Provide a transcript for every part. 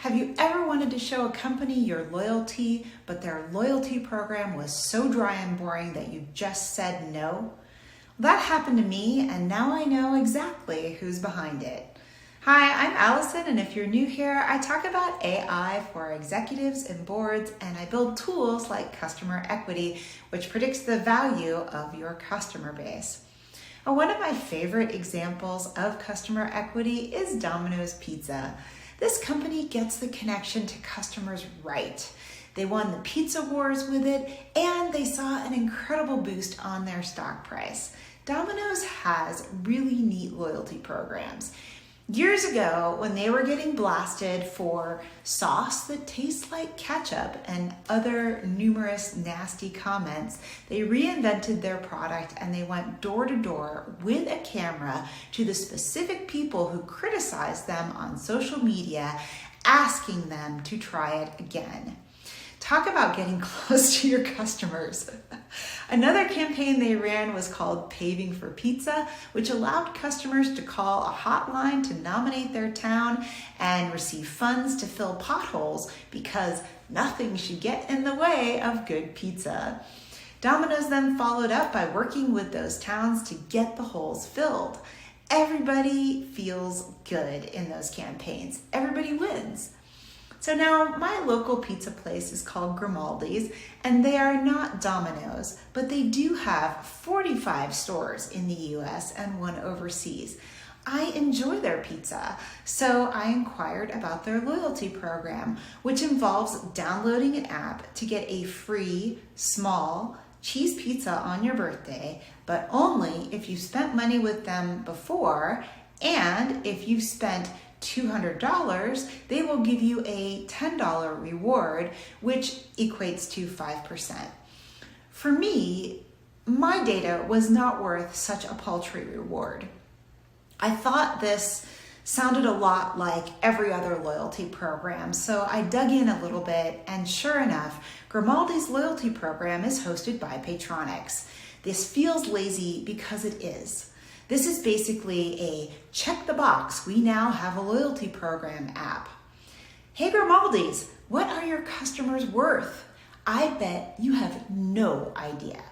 Have you ever wanted to show a company your loyalty, but their loyalty program was so dry and boring that you just said no? That happened to me, and now I know exactly who's behind it. Hi, I'm Allison, and if you're new here, I talk about AI for executives and boards, and I build tools like customer equity, which predicts the value of your customer base. One of my favorite examples of customer equity is Domino's Pizza. This company gets the connection to customers right. They won the pizza wars with it, and they saw an incredible boost on their stock price. Domino's has really neat loyalty programs. Years ago, when they were getting blasted for sauce that tastes like ketchup and other numerous nasty comments, they reinvented their product and they went door to door with a camera to the specific people who criticized them on social media, asking them to try it again. Talk about getting close to your customers. Another campaign they ran was called Paving for Pizza, which allowed customers to call a hotline to nominate their town and receive funds to fill potholes because nothing should get in the way of good pizza. Domino's then followed up by working with those towns to get the holes filled. Everybody feels good in those campaigns. Everybody wins. So now my local pizza place is called Grimaldi's, and they are not Domino's, but they do have 45 stores in the US and one overseas. I enjoy their pizza, so I inquired about their loyalty program, which involves downloading an app to get a free, small cheese pizza on your birthday, but only if you spent money with them before, and if you've spent $200, they will give you a $10 reward, which equates to 5%. For me, my data was not worth such a paltry reward. I thought this sounded a lot like every other loyalty program, so I dug in a little bit, and sure enough, Grimaldi's loyalty program is hosted by Patronics. This feels lazy because it is. This is basically a check the box, we now have a loyalty program app. Hey Grimaldi's, what are your customers worth? I bet you have no idea.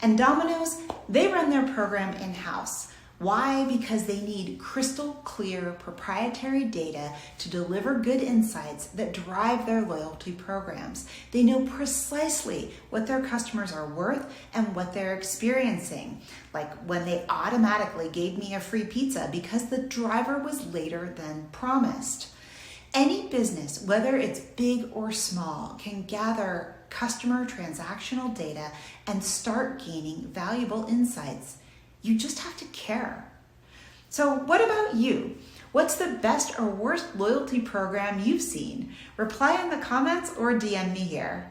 And Domino's, they run their program in-house. Why? Because they need crystal clear proprietary data to deliver good insights that drive their loyalty programs. They know precisely what their customers are worth and what they're experiencing. Like when they automatically gave me a free pizza because the driver was later than promised. Any business, whether it's big or small, can gather customer transactional data and start gaining valuable insights. You just have to care. So what about you? What's the best or worst loyalty program you've seen? Reply in the comments or DM me here.